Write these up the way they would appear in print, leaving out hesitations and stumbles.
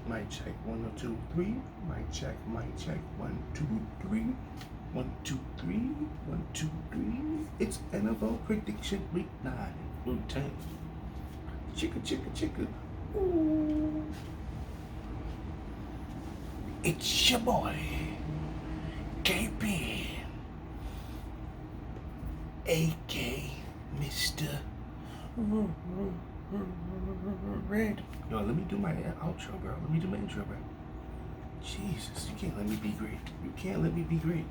mic check, 1, 2, 3. Mic check, 1, 2, 3. 1, 2, 3. 1, 2, 3. It's NFL prediction week 9 through 10. Chicka. Ooh. It's your boy, KB, A.K. Mr. Red. Yo, let me do my outro, bro. Let me do my intro, bro. Jesus, you can't let me be great. You can't let me be great.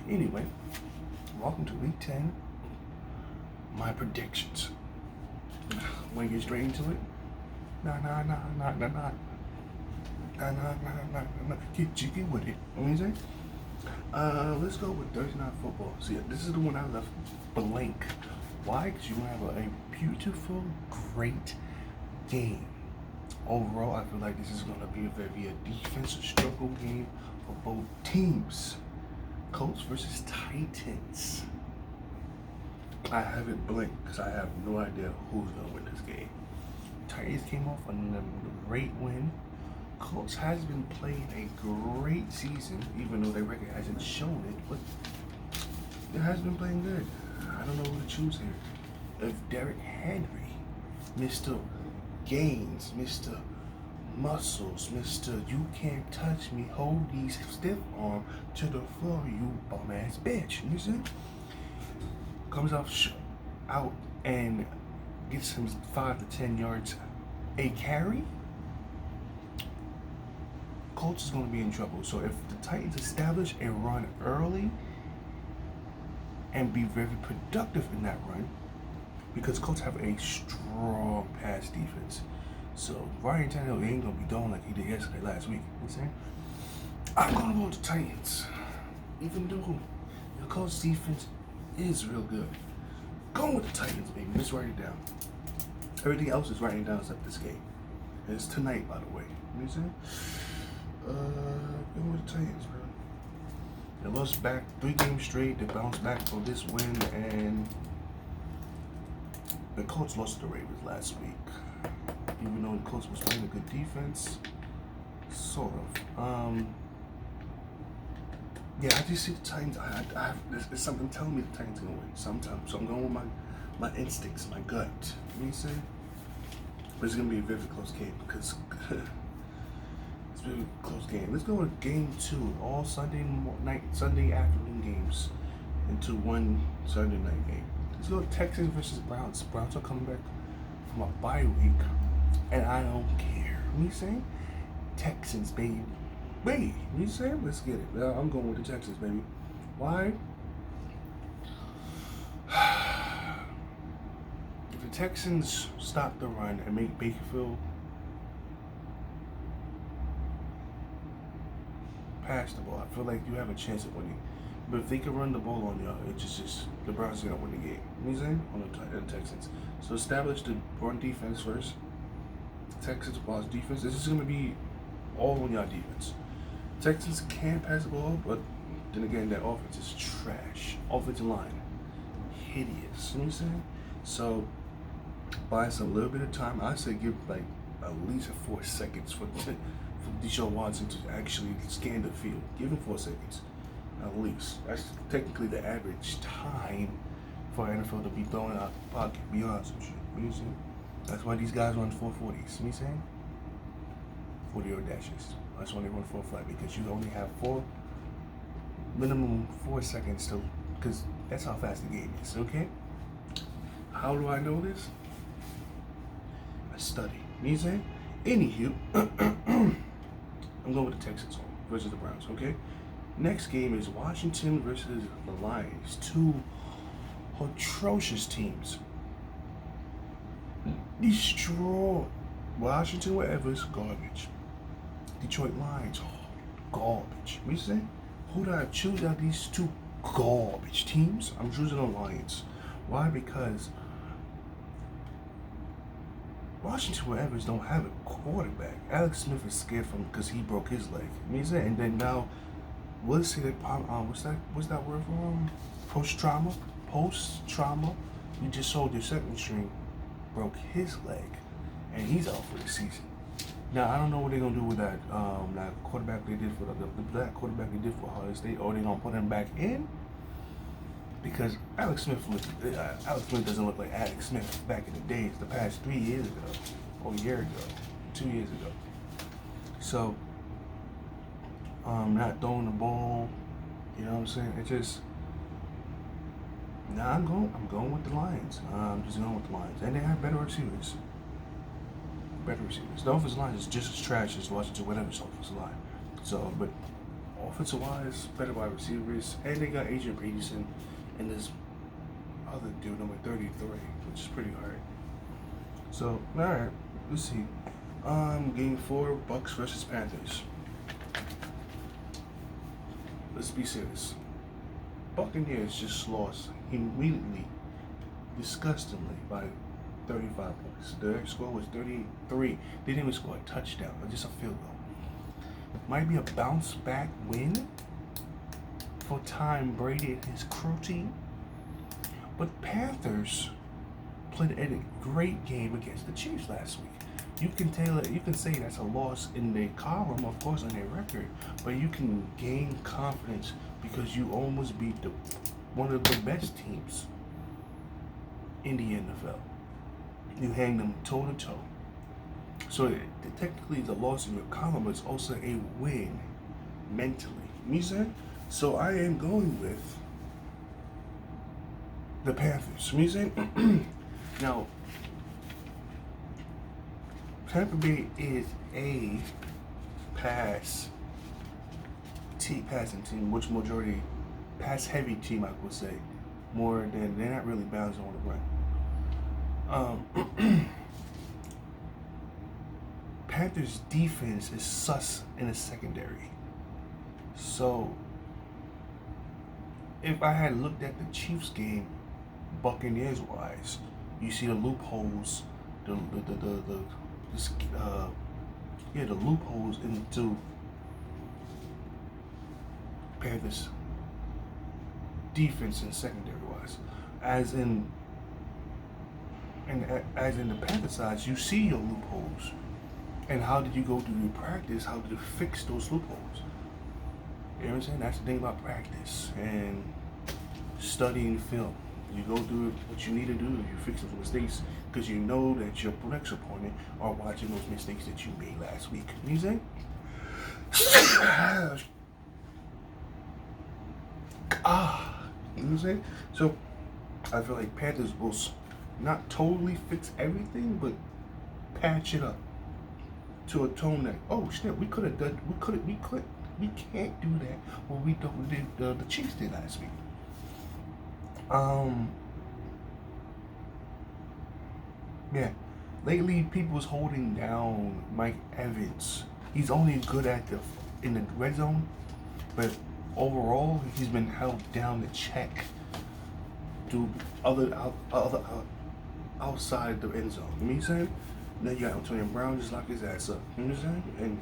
Anyway, welcome to week 10. My predictions. Want to get straight into it? Nah. Get jiggy with it. You know what I'm saying? Let's go with Thursday Night Football. See, this is the one I left blank. Why? Because you're going to have a beautiful, great game. Overall, I feel like this is going to be a defensive struggle game for both teams. Colts versus Titans. I have it blank because I have no idea who's going to win this game. Titans came off a great win. Colts has been playing a great season, even though their record hasn't shown it, but it has been playing good. I don't know who to choose here. If Derrick Henry, Mr. Gaines, Mr. Muscles, Mr. You can't touch me, hold these stiff arm to the floor, you bum ass bitch. You see? Comes out and gets him 5 to 10 yards a carry. Colts is going to be in trouble. So if the Titans establish a run early and be very productive in that run, because Colts have a strong pass defense. So Ryan Tannehill ain't going to be doing like he did last week. You know what I'm saying? I'm going to go with the Titans. Even though the Colts defense is real good. Going with the Titans, baby. Just write it down. Everything else is writing down except this game. And it's tonight, by the way. You know what I'm saying? Going with the Titans, bro. They lost back 3 games straight. They bounced back for this win, and the Colts lost to the Ravens last week. Even though the Colts was playing a good defense, sort of. Yeah, I just see the Titans. There's something telling me the Titans gonna win sometimes. So I'm going with my instincts, my gut. You know what I'm saying? But it's gonna be a very close game because it's a very close game. Let's go with game 2. All Sunday afternoon games into one Sunday night game. Let's go with Texans versus Browns. Browns are coming back from a bye week, and I don't care. You know what I'm saying? Texans, baby. Wait, you know what I'm saying? Let's get it. I'm going with the Texans, baby. Why? If the Texans stop the run and make Bakerfield pass the ball, I feel like you have a chance of winning. But if they can run the ball on y'all, it's just the Browns are going to win the game. You know what I'm saying? On the Texans. So establish the run defense first. Texans pass defense. This is going to be all on y'all defense. Texans can pass the ball, but then again, that offense is trash. Offensive line, hideous. You know what I'm saying? So, buy us a little bit of time. I say give like at least 4 seconds for Deshaun Watson to actually scan the field. Give him 4 seconds, at least. That's technically the average time for NFL to be throwing out the pocket. Be honest with you. You know what I'm saying? That's why these guys run 440s. You know what I'm saying? 40-yard dashes. That's why they run 4 flat, because you only have minimum 4 seconds to, because that's how fast the game is, okay? How do I know this? I study. You know what I'm saying? Anywho, I'm going with the Texans versus the Browns, okay? Next game is Washington versus the Lions. 2 atrocious teams. Destroy. Washington, whatever's garbage. Detroit Lions, garbage. You know what I'm saying? Who do I choose out of these 2 garbage teams? I'm choosing the Lions. Why? Because Washington, whatever's don't have a quarterback. Alex Smith is scared from because he broke his leg. You know what I'm saying? And then now, let's say that what's that word for post-trauma? Post-trauma. You just sold your second string, broke his leg, and he's out for the season. Now I don't know what they're gonna do with that quarterback they did for the black quarterback they did for Ohio State. Or they gonna put him back in because Alex Smith doesn't look like Alex Smith back in the days, the past 3 years ago, or a year ago, 2 years ago. So not throwing the ball, you know what I'm saying? It just I'm going with the Lions. I'm just going with the Lions, and they have better receivers. The offensive line is just as trash as Washington, whatever's offensive line. So, but offensive wise, better wide receivers, and they got Adrian Peterson and this other dude, number 33, which is pretty hard. So, all right, let's see. Game 4, Bucks versus Panthers. Let's be serious. Buccaneers just lost immediately, disgustingly, by 35 points. Their score was 33. They didn't even score a touchdown, just a field goal. Might be a bounce back win for Tom Brady and his crew team. But Panthers played a great game against the Chiefs last week. You can say that's a loss in their column, of course, on their record, but you can gain confidence because you almost beat one of the best teams in the NFL. You hang them toe to toe. So technically, the loss in your column is also a win mentally. You understand? So I am going with the Panthers. You understand? Now, Tampa Bay is a passing team, which majority pass heavy team, I would say, more than they're not really balanced on the run. Panthers defense is sus in the secondary. So if I had looked at the Chiefs game, Buccaneers wise, you see the loopholes, the loopholes into Panthers defense and secondary wise, as in the Panther side, you see your loopholes. And how did you go through your practice? How did you fix those loopholes? You know what I'm saying? That's the thing about practice and studying film. You go through what you need to do. You fix those mistakes because you know that your next opponent are watching those mistakes that you made last week. You know what I'm saying? You know what I'm saying? So I feel like Panthers will not totally fix everything, but patch it up to a tone that, oh shit, we can't do that what the Chiefs did last week. Yeah, lately people's holding down Mike Evans. He's only good in the red zone, but overall he's been held down to check to outside the end zone. You know what I'm saying? Now you got Antonio Brown just lock his ass up. You know what I'm saying? And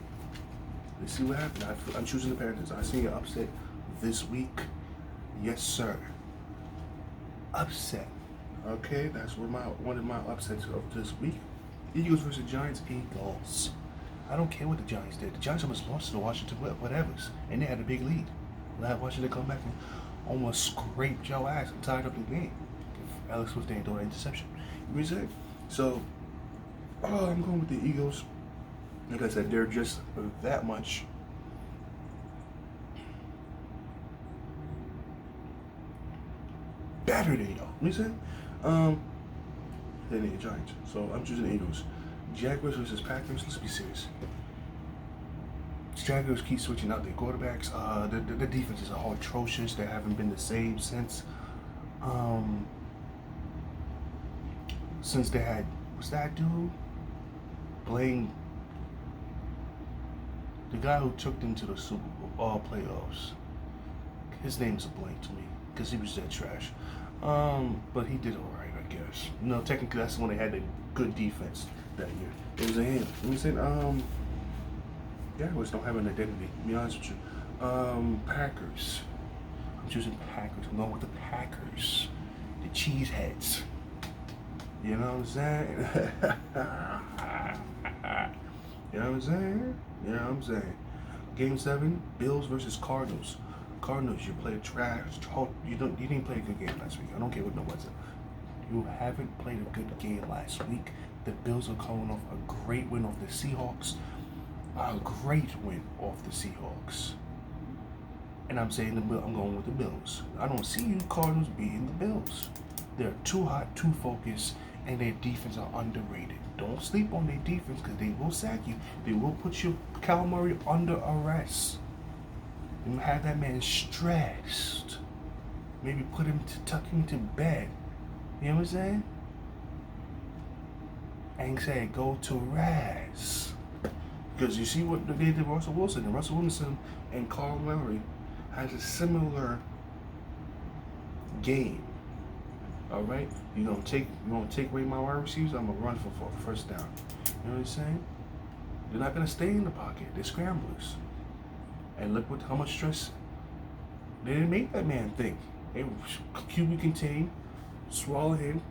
let's see what happens. I'm choosing the Panthers. I see an upset this week. Yes, sir. Upset. Okay, that's one of my upsets of this week. Eagles versus Giants. Eagles. I don't care what the Giants did. The Giants almost lost to the Washington whatevers, and they had a big lead. Let Washington come back and almost scraped your ass and tied up the game. If Alex Smith didn't throw an interception. You know what I'm saying? So, I'm going with the Eagles. Like I said, they're just that much better than y'all. You know what I'm saying? Than the Giants. So I'm choosing the Eagles. Jaguars versus Packers. Let's be serious. Jaguars keep switching out their quarterbacks. The defenses are atrocious. They haven't been the same since they had, what's that dude? Playing the guy who took them to the Super Bowl playoffs. His name's a blank to me because he was that trash. But he did all right, I guess. No, technically that's when they had a good defense that year. It was a him. Let me say, Jaguars don't have an identity. To be honest with you. Packers. I'm choosing Packers. I'm going with the Packers. The Cheeseheads. You know what I'm saying? You know what I'm saying? You know what I'm saying? Game 7, Bills versus Cardinals. Cardinals, you played trash. You didn't play a good game last week. I don't care what no one's. You haven't played a good game last week. The Bills are coming off a great win off the Seahawks. A great win off the Seahawks. And I'm saying I'm going with the Bills. I don't see you Cardinals beating the Bills. They're too hot, too focused, and their defense are underrated. Don't sleep on their defense because they will sack you. They will put your Cal Murray under arrest. And have that man stressed. Maybe tuck him to bed. You know what I'm saying? And say go to rest. Because you see what they did to Russell Wilson. And Russell Wilson and Carl Murray has a similar game. All right? You gonna take away my wide receivers, I'm gonna run for first down. You know what I'm saying? They're not gonna stay in the pocket. They're scramblers. And look how much stress they didn't make that man think. They QB contain, swallow him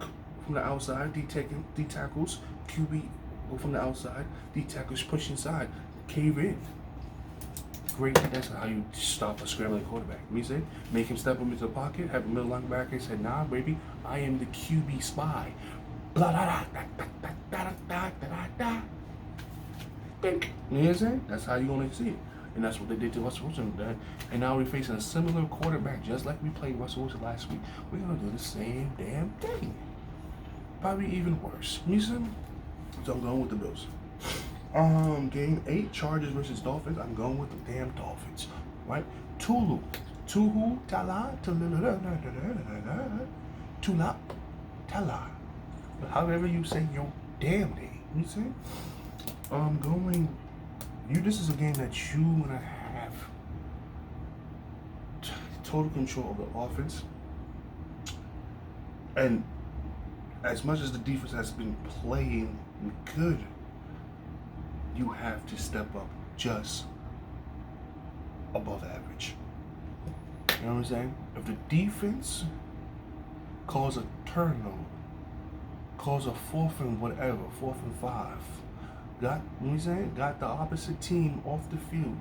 from the outside, D tackles, QB go from the outside, D tackles push inside, cave in. Great, that's how you stop a scrambling quarterback. Me say, make him step up into the pocket, have a middle linebacker and say, nah, baby, I am the QB spy. Blah da da da da da da da da. Bink. You know what I'm saying? That's how you gonna see it. And that's what they did to Russell Wilson. And now we're facing a similar quarterback, just like we played Russell Wilson last week. We're gonna do the same damn thing. Probably even worse. You see? So I'm going with the Bills. Game 8, Chargers versus Dolphins. I'm going with the damn Dolphins. Right? Tula, Tala, Tala. However you say your damn name. You see? This is a game that you want to have total control of the offense. And as much as the defense has been playing good, you have to step up just above average. You know what I'm saying? If the defense calls a turnover, calls a 4th and 5, got the opposite team off the field,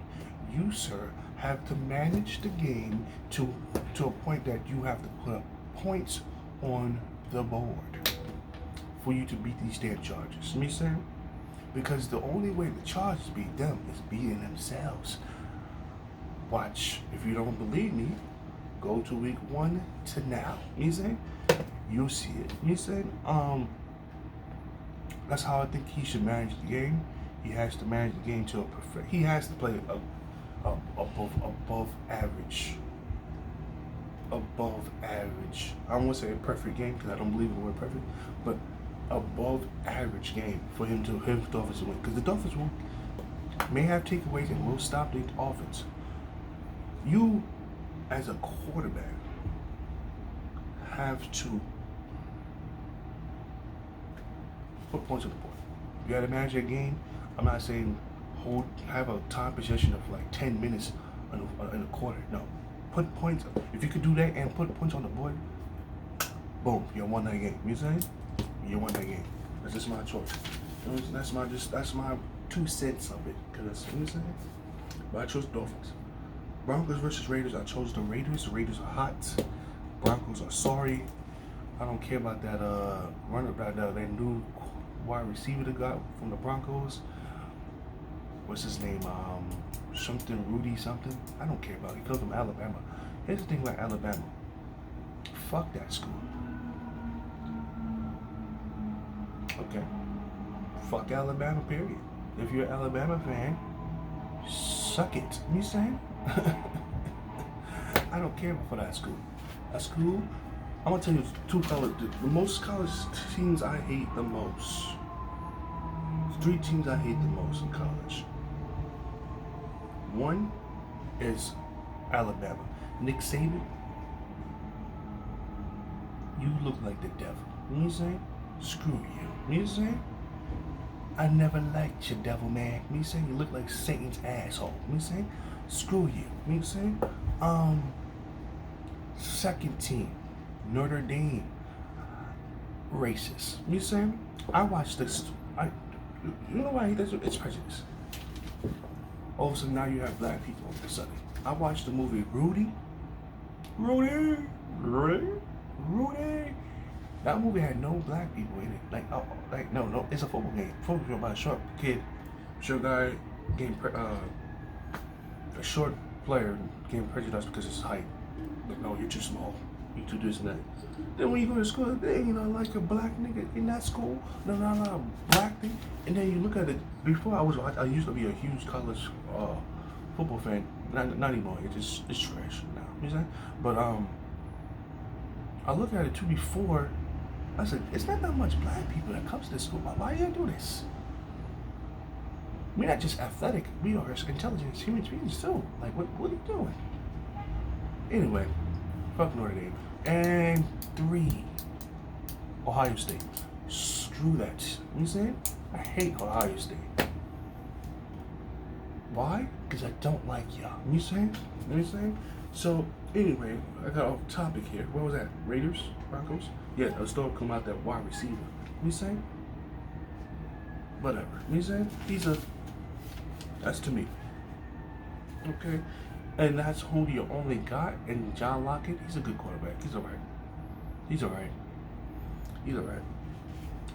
you, sir, have to manage the game to a point that you have to put up points on the board for you to beat these damn Chargers. You know what I'm saying? Because the only way the Chargers beat them is beating themselves. Watch. If you don't believe me, go to week 1 to now. You know what I'm saying? You'll see it. You know what I'm saying? That's how I think he should manage the game. He has to manage the game to a perfect. He has to play above average. Above average. I don't want to say a perfect game because I don't believe in the word perfect, but above average game for him to the Dolphins to win. Because the Dolphins may have takeaways and will stop the offense. You, as a quarterback, have to put points on the board. You got to manage your game. I'm not saying have a time possession of like 10 minutes in a quarter. No, put points. If you could do that and put points on the board, boom, you won that game. You know what I'm saying? You won that game. That's just my choice. That's my 2 cents of it. Cause that's, you know what I'm saying? But I chose Dolphins. Broncos versus Raiders. I chose the Raiders. The Raiders are hot. Broncos are sorry. I don't care about that that new wide receiver they got from the Broncos. What's his name? Something Rudy something. I don't care about it. He comes from Alabama. Here's the thing about Alabama. Fuck that school. Okay. Fuck Alabama, period. If you're an Alabama fan, suck it. You know what I'm saying? I don't care for that school. That school, I'm gonna tell you the most college teams I hate the most. 3 teams I hate the most in college. 1 is Alabama. Nick Saban, you look like the devil. You know what I'm saying? Screw you. You know what I'm saying? I never liked your devil, man. You know what I'm saying? You look like Satan's asshole. You know what I'm saying? Screw you. You know what I'm saying? Second team, Notre Dame. Racist. You know what I'm saying? I watched this. You know why I hate that? It's prejudice. All of a sudden now you have black people all of a sudden. I watched the movie Rudy. Rudy. That movie had no black people in it. Like no, it's a football game. Football game about a short kid, short guy getting a short player getting prejudiced because of his height. Like, no, you're too small. You too this and that. Then when you go to school, they like a black nigga in that school. No, not a black thing. And then you look at it. Before I used to be a huge college football fan. Not anymore. It's trash now. You know what I'm saying? But I look at it too before. I said, it's not that much black people that comes to this school. Why you do this? We're not just athletic. We are intelligent human beings too. Like, what are you doing? Anyway, fuck Notre Dame. And 3, Ohio State. Screw that. You know what I'm saying? I hate Ohio State. Why? Because I don't like y'all. You know what I'm saying? You know what I'm saying? So, anyway, I got off topic here. What was that? Raiders? Broncos? Yeah, a storm come out that wide receiver. You know what I'm saying? Whatever. You know what I'm saying? That's to me. Okay? And that's who you only got. And John Lockett, he's a good quarterback. He's alright. He's alright.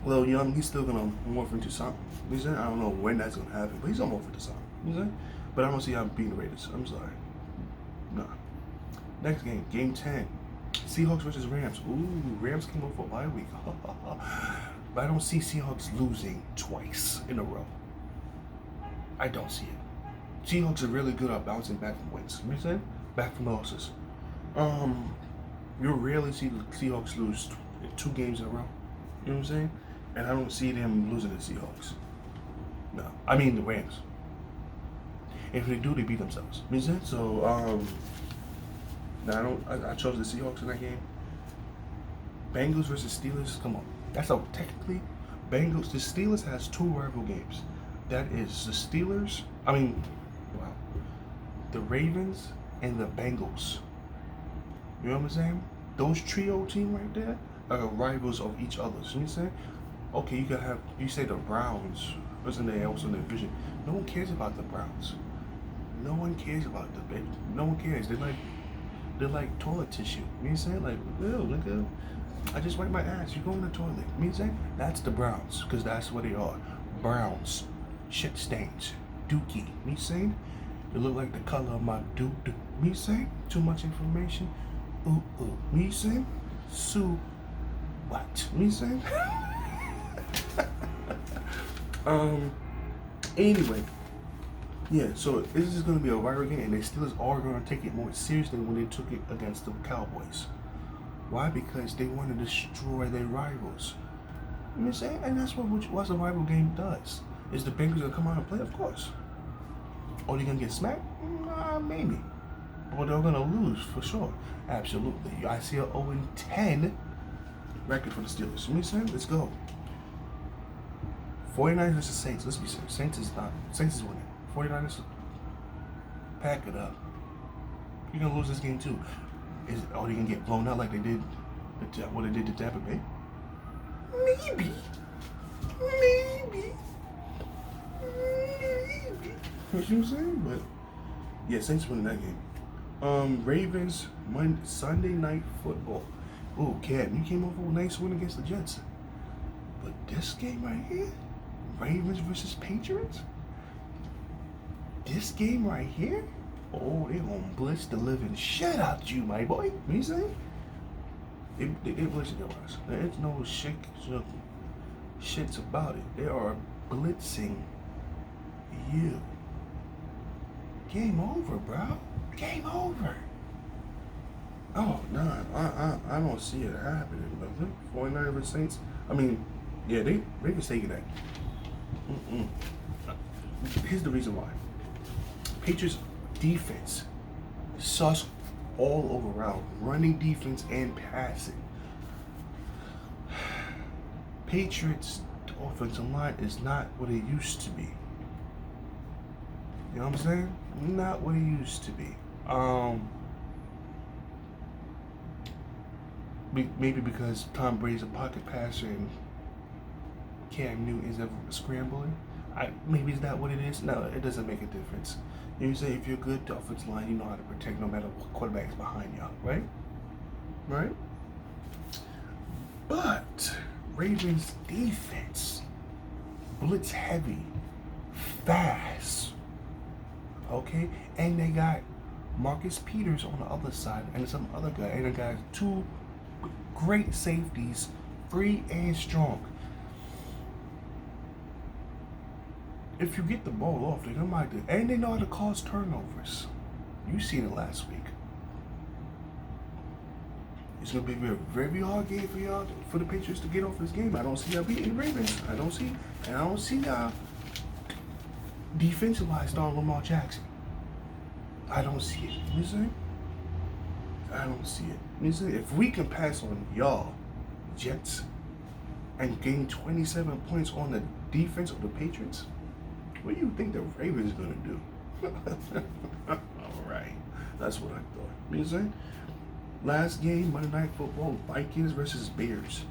Well, young, he's still gonna morph into something. You know what I'm saying? I don't know when that's gonna happen, but he's gonna morph into something. You know what I'm saying? But I don't see how beating the Raiders. I'm sorry. Nah. Next game, game 10. Seahawks versus Rams. Ooh, Rams came off for a bye week. But I don't see Seahawks losing twice in a row. I don't see it. Seahawks are really good at bouncing back from wins. You know what I'm saying? Back from losses. You rarely see the Seahawks lose 2 games in a row. You know what I'm saying? And I don't see them losing the Seahawks. No. I mean the Rams. If they do, they beat themselves. You know what I'm saying? So, I chose the Seahawks in that game. Bengals versus Steelers. Come on. That's how technically Bengals. The Steelers has 2 rival games. That is the Steelers. The Ravens and the Bengals. You know what I'm saying? Those trio team right there are rivals of each other. You know what I'm saying? Okay, you say the Browns. Wasn't there also in the division? No one cares about the Browns. No one cares about the baby. No one cares. They're like toilet tissue. You know what I'm saying? Like, ew, nigga. I just wipe my ass. You go in the toilet. You know what I'm saying? That's the Browns, because that's what they are. Browns. Shit stains. Dookie. You know what I'm saying? They look like the color of my doo doo. You know what I'm saying? Too much information. Ooh. You know what I'm saying? Sue. What? You know what I'm saying? Anyway. Yeah, so this is going to be a rival game, and the Steelers are going to take it more seriously when they took it against the Cowboys. Why? Because they want to destroy their rivals. You know what I'm saying? And that's what a rival game does. Is the Bengals going to come out and play? Of course. Are they going to get smacked? Nah, maybe. But they're going to lose, for sure. Absolutely. I see an 0-10 record for the Steelers. You know what I'm saying? Let's go. 49ers versus Saints. Let's be serious. Saints is winning. 49ers, pack it up. You're going to lose this game too. Are they going to get blown out like they did what they did to Tampa Bay? Maybe. You know what I'm saying? But, yeah, Saints winning that game. Ravens, Sunday Night Football. Ooh, Cam, you came off with a nice win against the Jets. But this game right here, Ravens versus Patriots? This game right here, oh, they gonna blitz the living shit out you, my boy. You know what I'm saying? They blitzing your ass. There's no shits about it. They are blitzing you. Game over, bro. Game over. Oh, nah, I don't see it happening, brother. 49 versus Saints. Yeah, they was taking that. Here's the reason why. Patriots defense sus all over around, running defense and passing. Patriots offensive line is not what it used to be. You know what I'm saying? Not what it used to be. Maybe because Tom Brady's a pocket passer and Cam Newton is a scrambler. Maybe is that what it is? No, it doesn't make a difference. You know, say if you're good, the offensive line, you know how to protect no matter what quarterback is behind y'all, right? Right? But Ravens defense, blitz heavy, fast, okay? And they got Marcus Peters on the other side and some other guy, and they got two great safeties, free and strong. If you get the ball off, they might do, and they know how to cause turnovers. You seen it last week. It's gonna be a very hard game for y'all, for the Patriots to get off this game. I don't see y'all beating the Ravens. I don't see y'all defensive wise starting Lamar Jackson. I don't see it. You see? I don't see it. You see? If we can pass on y'all Jets and gain 27 points on the defense of the Patriots, what do you think the Ravens are gonna do? All right, that's what I thought. You know what I'm saying? Last game, Monday Night Football, Vikings versus Bears.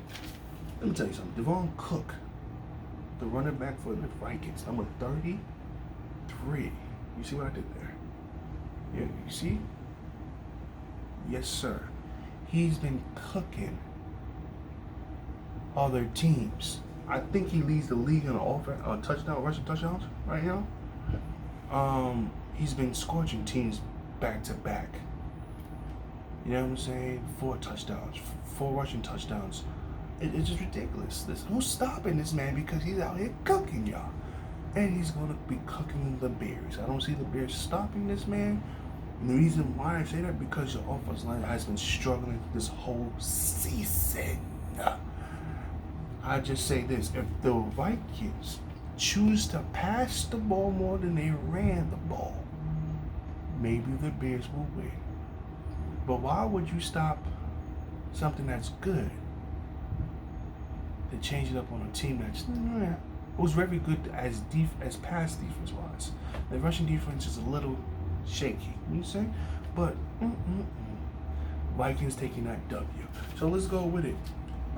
Let me tell you something. Devon Cook, the running back for the Vikings, number 33. You see what I did there? Yeah, you see? Yes, sir. He's been cooking other teams. I think he leads the league in rushing touchdowns right now. He's been scorching teams back to back. You know what I'm saying? 4 touchdowns, 4 rushing touchdowns. It's just ridiculous. Who's stopping this man? Because he's out here cooking y'all. And he's going to be cooking the Bears. I don't see the Bears stopping this man. And the reason why I say that, because your offensive line has been struggling this whole season. I just say this. If the Vikings choose to pass the ball more than they ran the ball, maybe the Bears will win. But why would you stop something that's good to change it up on a team that's was very good as pass defense wise? The rushing defense is a little shaky, you say? But Vikings taking that W. So let's go with it.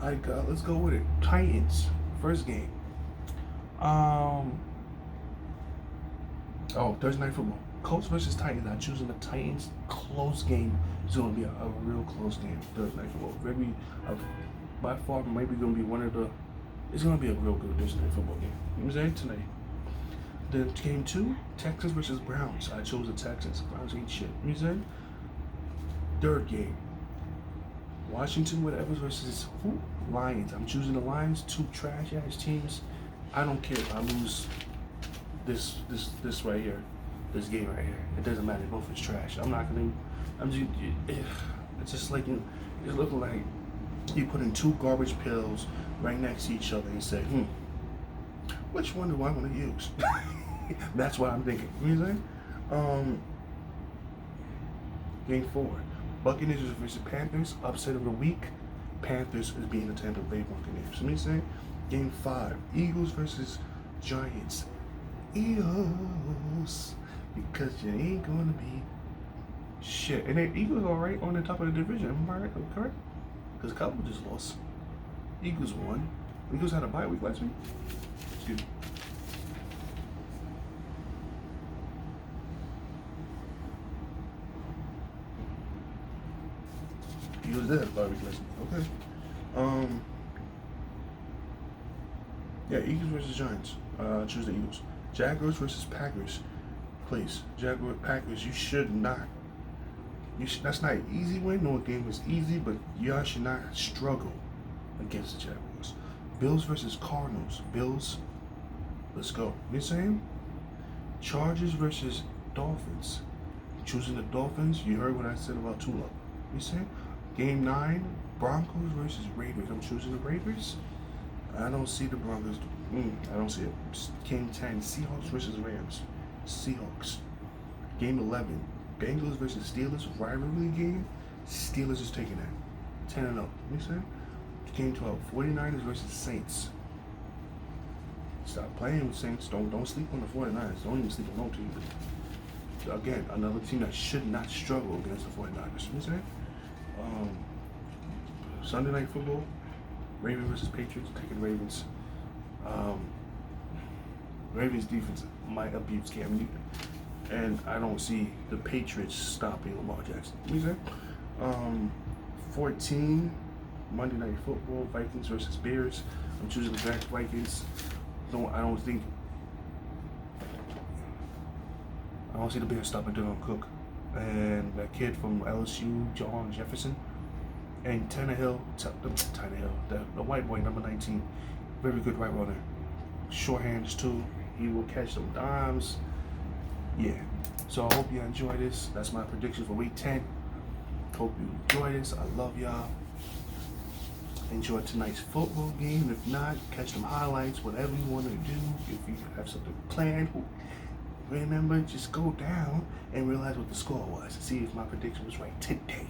Let's go with it. Titans, first game. Thursday Night Football. Colts versus Titans. I'm choosing the Titans. Close game. It's going to be a real close game. Thursday Night Football. Very, by far, maybe going to be one of the. It's going to be a real good Thursday Night Football game. You know what I'm saying? Tonight. Then game 2, Texans versus Browns. I chose the Texans. Browns ain't shit. You know what I'm saying? Third game. Washington whatever versus who? Lions. I'm choosing the Lions. 2 trash ass teams. I don't care if I lose this right here. This game right here. It doesn't matter. Both is trash. It's just like it's looking like you put in 2 garbage pills right next to each other and say, which one do I want to use? That's what I'm thinking. You know what I'm saying? Game 4. Buccaneers versus Panthers. Upset of the week. Panthers is being the Tampa Bay Buccaneers. You know what I'm saying? Game 5. Eagles versus Giants. Eagles. Because you ain't going to be shit. And the Eagles are right on the top of the division. Am I right? Am I correct? Because Cowboys just lost. Eagles won. Eagles had a bye week last week. Excuse me. Eagles did have a bye week last week. Okay. Yeah, Eagles versus Giants. Choose the Eagles. Jaguars versus Packers. Please, Jaguars, Packers. You should not. That's not an easy win. No game is easy, but y'all should not struggle against the Jaguars. Bills versus Cardinals. Bills. Let's go. You saying? Chargers versus Dolphins. Choosing the Dolphins. You heard what I said about Tua. You saying? Game 9. Broncos versus Raiders. I'm choosing the Raiders. I don't see the Broncos. I don't see it. Game 10. Seahawks versus Rams. Seahawks. Game 11. Bengals versus Steelers. Rivalry game. Steelers is taking that. 10-0. You know what I'm saying? Game 12. 49ers versus Saints. Stop playing with Saints. Don't sleep on the 49ers. Don't even sleep on no team. Again, another team that should not struggle against the 49ers. You know what I'm saying? Sunday Night Football. Ravens versus Patriots. Taking Ravens. Um, Ravens defense might abuse Cam Newton, and I don't see the Patriots stopping Lamar Jackson. You know what I'm saying? 14 Monday Night Football, Vikings versus Bears. I'm choosing the Vikings. I don't see the Bears stopping Dylan Cook and that kid from LSU, John Jefferson, and Tannehill, the white boy, number 19, very good right runner, short hands too. He will catch them dimes. Yeah. So I hope you enjoy this. That's my prediction for Week 10. Hope you enjoy this. I love y'all. Enjoy tonight's football game. If not, catch some highlights, whatever you want to do. If you have something planned, remember, just go down and realize what the score was. See if my prediction was right today.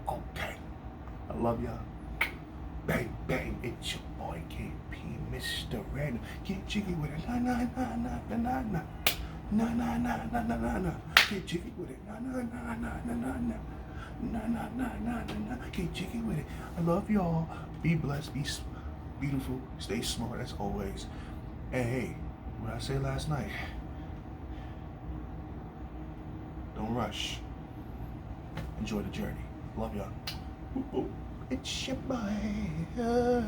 Okay. I love y'all. Bang, bang. It's your boy KP, Mr. Random. Get jiggy with it. Nah. Get jiggy with it. Nah. Get jiggy with it. I love y'all. Be blessed. Be beautiful. Stay smart as always. And hey, what I said last night, don't rush. Enjoy the journey. Love y'all. It's your boy.